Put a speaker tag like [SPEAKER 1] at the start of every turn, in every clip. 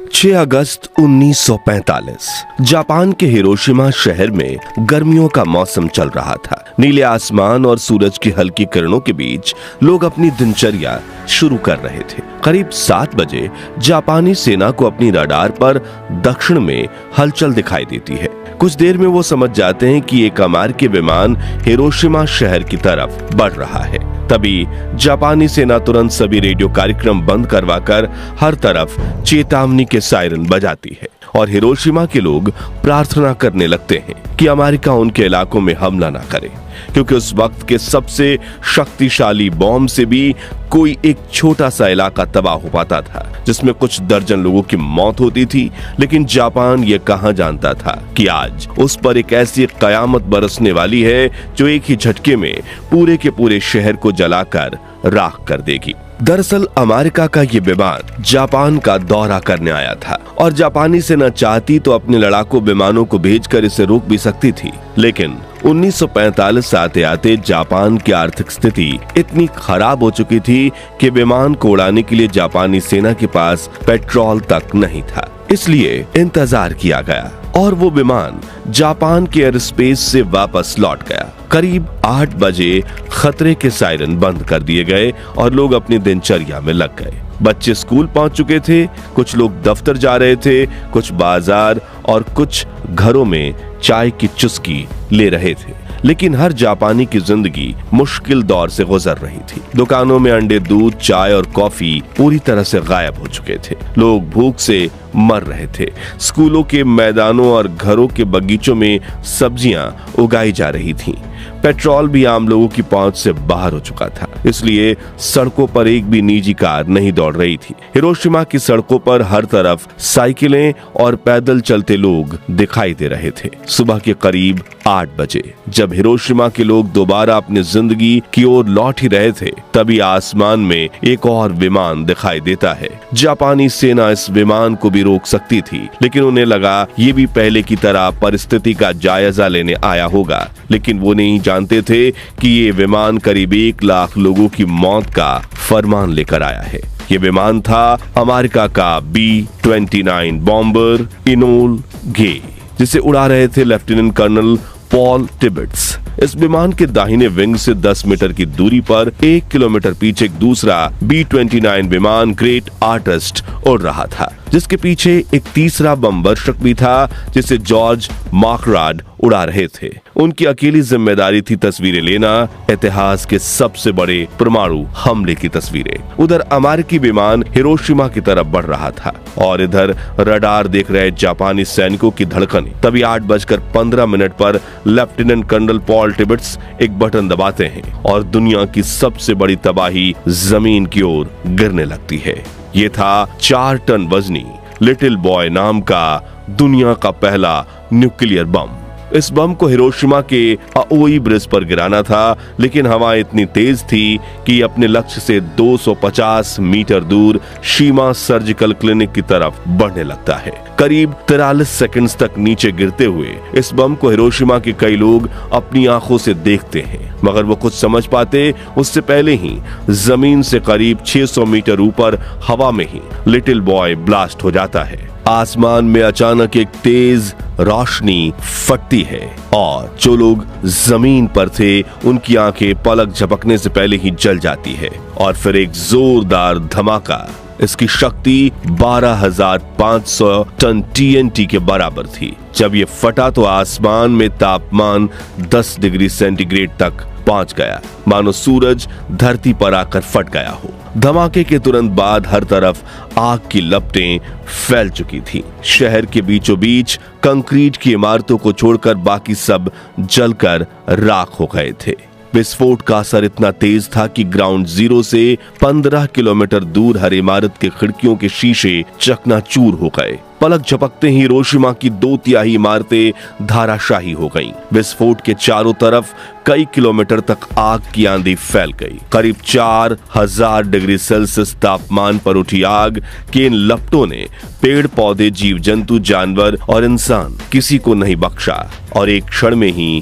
[SPEAKER 1] 6 अगस्त 1945 Japan के Hiroshima शहर में गर्मियों का मौसम चल रहा था। नीले आसमान और सूरज की हल्की किरणों के बीच लोग अपनी दिनचर्या शुरू कर रहे थे। करीब 7 बजे जापानी सेना को अपनी रडार पर दक्षिण में हलचल दिखाई देती है। कुछ देर में वो समझ जाते हैं कि एक अमेरिकी विमान हिरोशिमा शहर की तरफ बढ़ रहा है। तभी जापानी सेना तुरंत सभी रेडियो कार्यक्रम बंद करवाकर हर तरफ चेतावनी के सायरन बजाती है और हिरोशिमा के लोग प्रार्थना करने लगते हैं कि अमेरिका उनके इलाकों में हमला ना करे, क्योंकि उस वक्त के सबसे शक्तिशाली बॉम्ब से भी कोई एक छोटा सा इलाका तबाह हो पाता था, जिसमें कुछ दर्जन लोगों की मौत होती थी। लेकिन जापान ये कहां जानता था कि आज उस पर एक ऐसी कयामत बरसने वाली है जो एक ही झटके में पूरे के पूरे शहर को जलाकर राख कर देगी। दरअसल अमेरिका का ये विमान जापान का दौरा करने आया था और जापानी सेना चाहती तो अपने लड़ाकू विमानों को भेजकर इसे रोक भी सकती थी, लेकिन 1945 आते आते जापान की आर्थिक स्थिति इतनी खराब हो चुकी थी कि विमान को उड़ाने के लिए जापानी सेना के पास पेट्रोल तक नहीं था। इसलिए इंतजार किया गया और वो विमान जापान के एयर स्पेस से वापस लौट गया। करीब 8 बजे खतरे के सायरन बंद कर दिए गए और लोग अपनी दिनचर्या में लग गए। बच्चे स्कूल पहुंच चुके थे, कुछ लोग दफ्तर जा रहे थे, कुछ बाजार और कुछ घरों में चाय की चुस्की ले रहे थे। लेकिन हर जापानी की जिंदगी मुश्किल दौर से गुजर रही थी। दुकानों में अंडे, दूध, चाय और कॉफी पूरी तरह से गायब हो चुके थे। लोग भूख से मर रहे थे। स्कूलों के मैदानों और घरों के बगीचों में सब्जियां उगाई जा रही थीं। पेट्रोल भी आम लोगों की पहुंच से बाहर हो चुका था, इसलिए सड़कों पर एक भी निजी कार नहीं दौड़ रही थी। हिरोशिमा की सड़कों पर हर तरफ साइकिलें और पैदल चलते लोग दिखाई दे रहे थे। सुबह के करीब 8 बजे जब हिरोशिमा के लोग दोबारा अपनी जिंदगी की ओर लौट ही रहे थे, तभी आसमान में एक और विमान दिखाई देता है। जापानी सेना इस विमान को भी रोक सकती थी, लेकिन उन्हें लगा ये भी पहले की तरह परिस्थिति का जायजा लेने आया होगा। लेकिन वो नहीं जानते थे कि ये विमान करीब 1 लाख लोगों की मौत का फरमान लेकर आया है। ये विमान था अमेरिका का B-29 बॉम्बर इनोल गे, जिसे उड़ा रहे थे लेफ्टिनेंट कर्नल पॉल टिबेट्स। इस विमान के दाहिने विंग से 10 मीटर की दूरी पर 1 किलोमीटर पीछे एक दूसरा B-29 विमान ग्रेट आर्टिस्ट उड़ रहा था, जिसके पीछे एक तीसरा बम वर्षक भी था, जिसे जॉर्ज मार्कराड उड़ा रहे थे। उनकी अकेली जिम्मेदारी थी तस्वीरें लेना, इतिहास के सबसे बड़े परमाणु हमले की तस्वीरें। उधर अमेरिकी विमान हिरोशिमा की तरफ बढ़ रहा था और इधर रडार देख रहे जापानी सैनिकों की धड़कन। तभी 8:15 पर लेफ्टिनेंट कर्नल पॉल टिबेट्स एक बटन दबाते हैं और दुनिया की सबसे बड़ी तबाही जमीन की ओर गिरने लगती है। ये था 4 टन वजनी लिटिल बॉय नाम का दुनिया का पहला न्यूक्लियर बम। इस बम को हिरोशिमा के अओई ब्रिज पर गिराना था, लेकिन हवा इतनी तेज थी कि अपने लक्ष्य से 250 मीटर दूर शीमा सर्जिकल क्लिनिक की तरफ बढ़ने लगता है। करीब 43 सेकंड्स तक नीचे गिरते हुए इस बम को हिरोशिमा के कई लोग अपनी आंखों से देखते हैं, मगर वो कुछ समझ पाते उससे पहले ही जमीन से करीब 600 मीटर ऊपर हवा में ही लिटिल बॉय ब्लास्ट हो जाता है। आसमान में अचानक एक तेज रोशनी फटती है और जो लोग जमीन पर थे उनकी आंखें पलक झपकने से पहले ही जल जाती है और फिर एक जोरदार धमाका। इसकी शक्ति 12,500 टन TNT के बराबर थी। जब ये फटा तो आसमान में तापमान 10 डिग्री सेंटीग्रेड तक पहुंच गया, मानो सूरज धरती पर आकर फट गया हो। धमाके के तुरंत बाद हर तरफ आग की लपटें फैल चुकी थी। शहर के बीचों बीच कंक्रीट की इमारतों को छोड़कर बाकी सब जलकर राख हो गए थे। विस्फोट का असर इतना तेज था कि ग्राउंड जीरो से 15 किलोमीटर दूर हर इमारत के खिड़कियों के शीशे चकनाचूर हो गए। पलक झपकते ही हिरोशिमा की 2/3 इमारतें धाराशाही हो गईं। विस्फोट के चारों तरफ कई किलोमीटर तक आग की आंधी फैल गई। करीब 4000 डिग्री सेल्सियस तापमान पर उठी आग के इन लपटों ने पेड़ पौधे, जीव जंतु, जानवर और इंसान किसी को नहीं बख्शा और एक क्षण में ही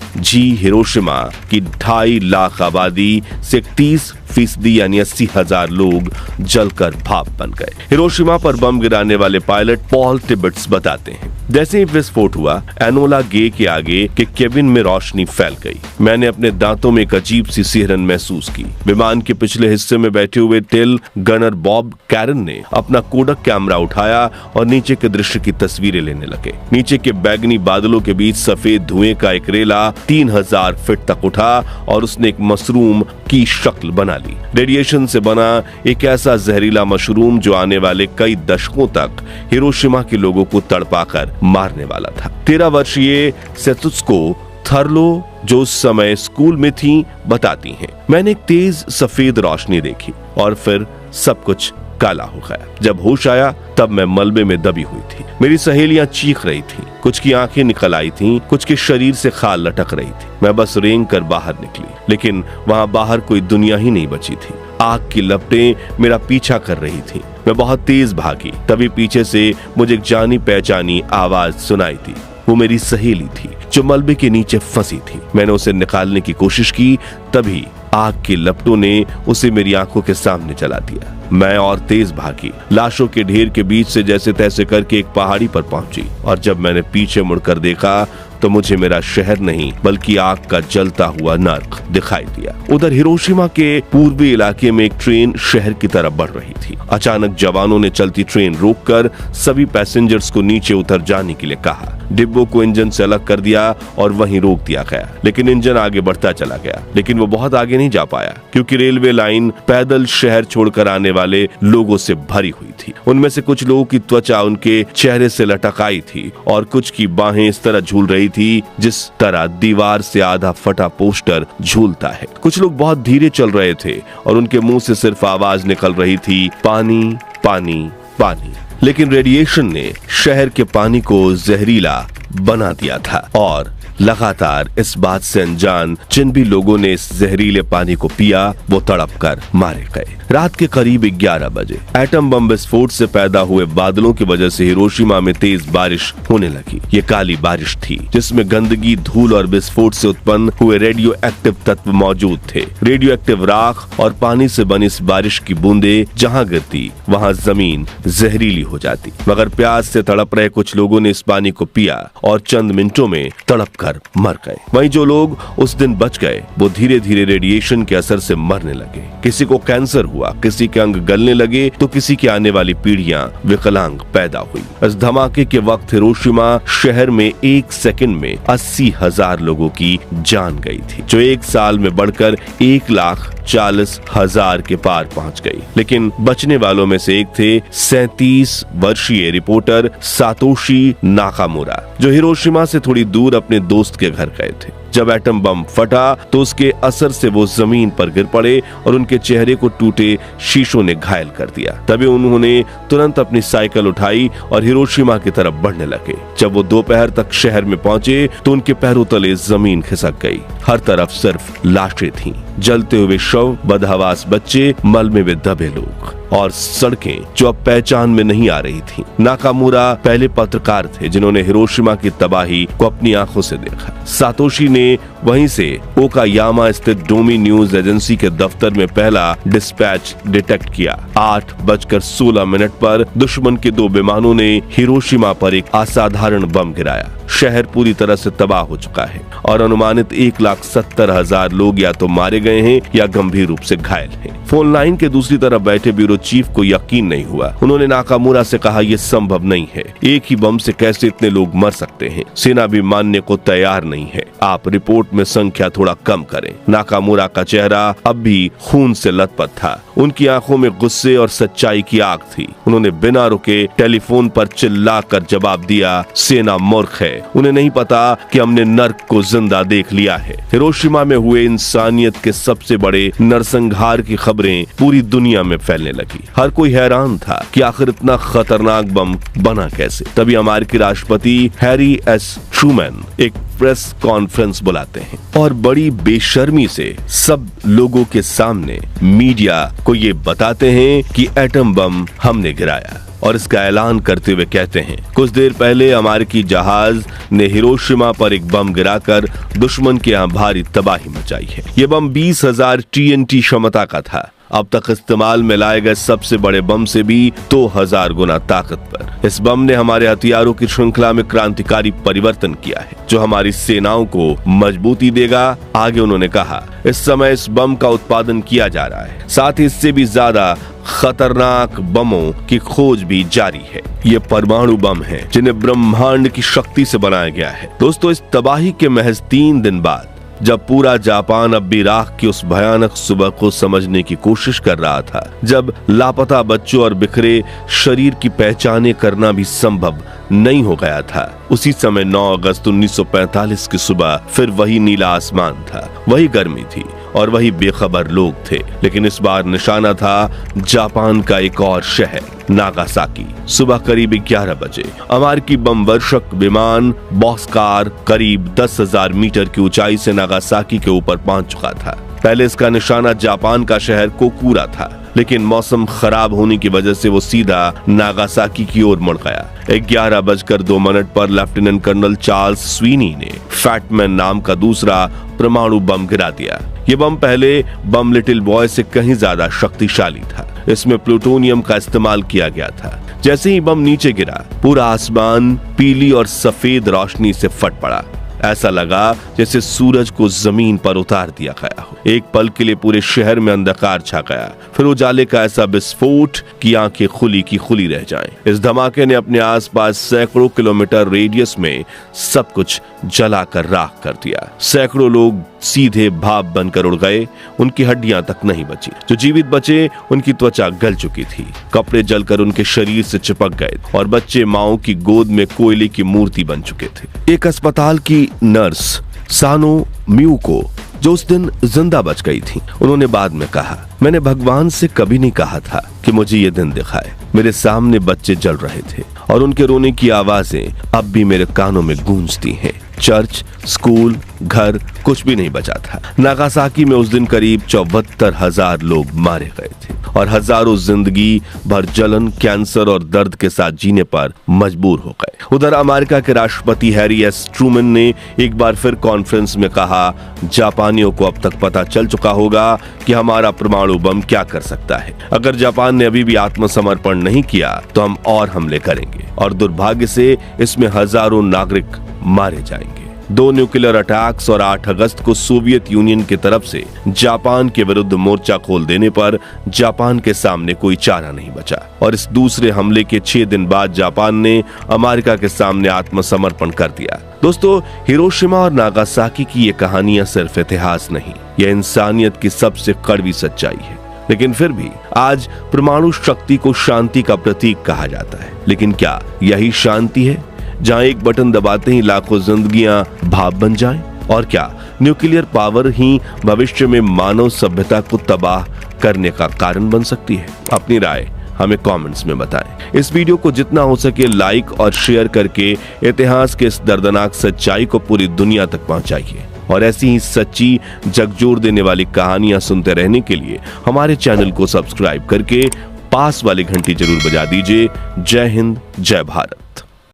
[SPEAKER 1] हिरोशिमा की 2.5 लाख आबादी से 30 80% यानी 80,000 लोग जलकर भाप बन गए। हिरोशिमा पर बम गिराने वाले पायलट पॉल टिबेट्स बताते हैं, जैसे ही विस्फोट हुआ, एनोला गे के आगे के केबिन में रोशनी फैल गई। मैंने अपने दांतों में एक अजीब सी सिहरन महसूस की। विमान के पिछले हिस्से में बैठे हुए टेल गनर बॉब कैरन ने अपना कोडक कैमरा उठाया और नीचे के दृश्य की तस्वीरें लेने लगे। नीचे के बैगनी बादलों के बीच सफेद धुएं का एक रेला 3000 फीट तक उठा और उसने एक मशरूम की शक्ल बना ली। रेडिएशन से बना एक ऐसा जहरीला मशरूम जो आने वाले कई दशकों तक हिरोशिमा के लोगों को तड़पाकर मारने वाला था। 13 वर्षीय सेतुत्सुको थर्लो, जो उस समय स्कूल में थी, बताती हैं, मैंने एक तेज सफेद रोशनी देखी और फिर सब कुछ काला हो गया। जब होश आया तब मैं मलबे में दबी हुई थी। मेरी सहेलियां चीख रही थीं, कुछ की आंखें निकल आई थीं, कुछ के शरीर से खाल लटक रही थी। मैं बस रेंग कर बाहर निकली, लेकिन वहां बाहर कोई दुनिया ही नहीं बची थी। आग की लपटें मेरा पीछा कर रही थी। मैं बहुत तेज भागी, तभी पीछे से मुझे एक जानी पहचानी आवाज सुनाई थी। वो मेरी सहेली थी जो मलबे के नीचे फंसी थी। मैंने उसे निकालने की कोशिश की, तभी आग की लपटों ने उसे मेरी आंखों के सामने जला दिया। मैं और तेज भागी, लाशों के ढेर के बीच से जैसे तैसे करके एक पहाड़ी पर पहुंची, और जब मैंने पीछे मुड़कर देखा तो मुझे मेरा शहर नहीं बल्कि आग का जलता हुआ नर्क दिखाई दिया। उधर हिरोशिमा के पूर्वी इलाके में एक ट्रेन शहर की तरफ बढ़ रही थी। अचानक जवानों ने चलती ट्रेन रोककर सभी पैसेंजर्स को नीचे उतर जाने के लिए कहा। डिब्बों को इंजन से अलग कर दिया और वहीं रोक दिया गया, लेकिन इंजन आगे बढ़ता चला गया। लेकिन वो बहुत आगे नहीं जा पाया, क्योंकि रेलवे लाइन पैदल शहर छोड़कर आने वाले लोगों से भरी हुई थी। उनमें से कुछ लोगों की त्वचा उनके चेहरे से लटक आई थी और कुछ की बाहें इस तरह झूल रही थी जिस तरह दीवार से आधा फटा पोस्टर झूलता है। कुछ लोग बहुत धीरे चल रहे थे और उनके मुंह से सिर्फ आवाज निकल रही थी, पानी पानी पानी। लेकिन रेडिएशन ने शहर के पानी को जहरीला बना दिया था और लगातार इस बात से अनजान जिन भी लोगों ने इस जहरीले पानी को पिया वो तड़प कर मारे गए। रात के करीब 11 बजे एटम बम विस्फोट से पैदा हुए बादलों की वजह से हिरोशिमा में तेज बारिश होने लगी। ये काली बारिश थी जिसमें गंदगी, धूल और विस्फोट से उत्पन्न हुए रेडियो एक्टिव तत्व मौजूद थे। रेडियो एक्टिव राख और पानी से बनी इस बारिश की बूंदे जहाँ गिरती वहाँ जमीन जहरीली हो जाती। मगर प्यास से तड़प रहे कुछ लोगों ने इस पानी को पिया और चंद मिनटों में तड़प कर मर गए। वहीं जो लोग उस दिन बच गए वो धीरे धीरे रेडिएशन के असर से मरने लगे। किसी को कैंसर हुआ, किसी के अंग गलने लगे तो किसी की आने वाली पीढ़ियां विकलांग पैदा हुई। इस धमाके के वक्त हिरोशिमा शहर में 1 सेकंड में 80,000 लोगों की जान गई थी, जो 1 साल में बढ़कर 1,40,000 के पार पहुंच गई। लेकिन बचने वालों में से एक थे 37 वर्षीय रिपोर्टर सातोशी नाकामुरा, जो हिरोशिमा से थोड़ी दूर अपने दोस्त के घर गए थे। जब एटम बम फटा तो उसके असर से वो जमीन पर गिर पड़े और उनके चेहरे को टूटे शीशों ने घायल कर दिया। तभी उन्होंने तुरंत अपनी साइकिल उठाई और हिरोशिमा की तरफ बढ़ने लगे। जब वो दोपहर तक शहर में पहुंचे तो उनके पैरों तले जमीन खिसक गई। हर तरफ सिर्फ लाशें थीं, जलते हुए शव, बदहवास बच्चे, मलबे में दबे लोग और सड़कें जो अब पहचान में नहीं आ रही थीं। नाकामुरा पहले पत्रकार थे जिन्होंने हिरोशिमा की तबाही को अपनी आंखों से देखा। सातोशी ने वहीं से ओकायामा स्थित डोमी न्यूज एजेंसी के दफ्तर में पहला डिस्पैच डिटेक्ट किया। 8:16 पर दुश्मन के 2 विमानों ने हिरोशिमा पर एक असाधारण बम गिराया। शहर पूरी तरह से तबाह हो चुका है और अनुमानित 1,70,000 लोग या तो मारे गए हैं या गंभीर रूप से घायल हैं। फोन लाइन के दूसरी तरफ बैठे ब्यूरो चीफ को यकीन नहीं हुआ। उन्होंने नाकामुरा से कहा, यह संभव नहीं है, एक ही बम से कैसे इतने लोग मर सकते हैं? सेना भी मानने को तैयार नहीं है, आप रिपोर्ट में संख्या थोड़ा कम करें। नाकामुरा का चेहरा अब भी खून से लथपथ था। उनकी आंखों में गुस्से और सच्चाई की आग थी। उन्होंने बिना रुके टेलीफोन पर चिल्लाकर जवाब दिया, सेना मूर्ख है, उन्हें नहीं पता कि हमने नर्क को जिंदा देख लिया है। हिरोशिमा में हुए इंसानियत के सबसे बड़े नरसंहार की खबरें पूरी दुनिया में फैलने लगी। हर कोई हैरान था कि आखिर इतना खतरनाक बम बना कैसे। तभी अमेरिकी राष्ट्रपति हैरी एस ट्रूमैन एक प्रेस कॉन्फ्रेंस बुलाते हैं और बड़ी बेशर्मी से सब लोगों के सामने मीडिया को ये बताते हैं कि एटम बम हमने गिराया। और इसका ऐलान करते हुए कहते हैं, कुछ देर पहले अमेरिकी जहाज ने हिरोशिमा पर एक बम गिराकर दुश्मन के यहाँ भारी तबाही मचाई है। ये बम 20,000 TNT क्षमता का था। अब तक इस्तेमाल में लाए गए सबसे बड़े बम से भी 2000 गुना ताकतवर। इस बम ने हमारे हथियारों की श्रृंखला में क्रांतिकारी परिवर्तन किया है, जो हमारी सेनाओं को मजबूती देगा। आगे उन्होंने कहा, इस समय इस बम का उत्पादन किया जा रहा है, साथ ही इससे भी ज्यादा खतरनाक बमों की खोज भी जारी है। ये परमाणु बम है जिन्हें ब्रह्मांड की शक्ति से बनाया गया है। दोस्तों, इस तबाही के महज 3 दिन बाद, जब पूरा जापान अब भी राख की उस भयानक सुबह को समझने की कोशिश कर रहा था, जब लापता बच्चों और बिखरे शरीर की पहचाने करना भी संभव नहीं हो गया था, उसी समय 9 अगस्त 1945 की सुबह फिर वही नीला आसमान था, वही गर्मी थी और वही बेखबर लोग थे। लेकिन इस बार निशाना था जापान का एक और शहर, नागासाकी। सुबह करीब 11 बजे अमेरिकी बम वर्षक विमान बॉक्सकार करीब 10,000 मीटर की ऊंचाई से नागासाकी के ऊपर पहुंच चुका था। पहले इसका निशाना जापान का शहर कोकूरा था, लेकिन मौसम खराब होने की वजह से वो सीधा नागासाकी की ओर मुड़ गया। 11:02 पर लेफ्टिनेंट कर्नल चार्ल्स स्वीनी ने फैटमैन नाम का दूसरा परमाणु बम गिरा दिया। ये बम पहले बम लिटिल बॉय से कहीं ज्यादा शक्तिशाली था। इसमें प्लूटोनियम का इस्तेमाल किया गया था। जैसे ही बम नीचे गिरा, पूरा आसमान पीली और सफेद रोशनी से फट पड़ा। ऐसा लगा जैसे सूरज को जमीन पर उतार दिया गया हो। एक पल के लिए पूरे शहर में अंधकार छा गया, फिर उजाले का ऐसा विस्फोट कि आंखें खुली की खुली रह जाएं। इस धमाके ने अपने आसपास सैकड़ों किलोमीटर रेडियस में सब कुछ जलाकर राख कर दिया। सैकड़ों लोग सीधे भाप बनकर उड़ गए, उनकी हड्डियां तक नहीं बची। जो जीवित बचे, उनकी त्वचा गल चुकी थी, कपड़े जलकर उनके शरीर से चिपक गए और बच्चे माओ की गोद में कोयले की मूर्ति बन चुके थे। एक अस्पताल की नर्स सानो म्यूको, जो उस दिन जिंदा बच गई थी, उन्होंने बाद में कहा, मैंने भगवान से कभी नहीं कहा था कि मुझे ये दिन दिखाए। मेरे सामने बच्चे जल रहे थे और उनके रोने की आवाजें अब भी मेरे कानों में गूंजती हैं। चर्च, स्कूल, घर, कुछ भी नहीं बचा था। नागासाकी में उस दिन करीब 74,000 लोग मारे गए थे और हजारों जिंदगी भर जलन, कैंसर और दर्द के साथ जीने पर मजबूर हो गए। उधर अमेरिका के राष्ट्रपति हैरी एस ट्रूमन ने एक बार फिर कॉन्फ्रेंस में कहा, जापानियों को अब तक पता चल चुका होगा कि हमारा परमाणु बम क्या कर सकता है। अगर जापान ने अभी भी आत्मसमर्पण नहीं किया तो हम और हमले करेंगे और दुर्भाग्य से इसमें हजारों नागरिक मारे जाएंगे। 2 न्यूक्लियर अटैक्स और 8 अगस्त को सोवियत यूनियन की तरफ से जापान के विरुद्ध मोर्चा खोल देने पर जापान के सामने कोई चारा नहीं बचा और इस दूसरे हमले के 6 दिन बाद जापान ने अमेरिका के सामने आत्मसमर्पण कर दिया। दोस्तों, हिरोशिमा और नागासाकी की ये कहानियां सिर्फ इतिहास नहीं, यह इंसानियत की सबसे कड़वी सच्चाई है। लेकिन फिर भी आज परमाणु शक्ति को शांति का प्रतीक कहा जाता है। लेकिन क्या यही शांति है, जहां एक बटन दबाते ही लाखों जिंदगियां भाप बन जाएं? और क्या न्यूक्लियर पावर ही भविष्य में मानव सभ्यता को तबाह करने का कारण बन सकती है? अपनी राय हमें कमेंट्स में बताएं। इस वीडियो को जितना हो सके लाइक और शेयर करके इतिहास के इस दर्दनाक सच्चाई को पूरी दुनिया तक पहुंचाइए और ऐसी ही सच्ची झकझोर देने वाली कहानियां सुनते रहने के लिए हमारे चैनल को सब्सक्राइब करके पास वाली घंटी जरूर बजा दीजिए। जय हिंद, जय भारत।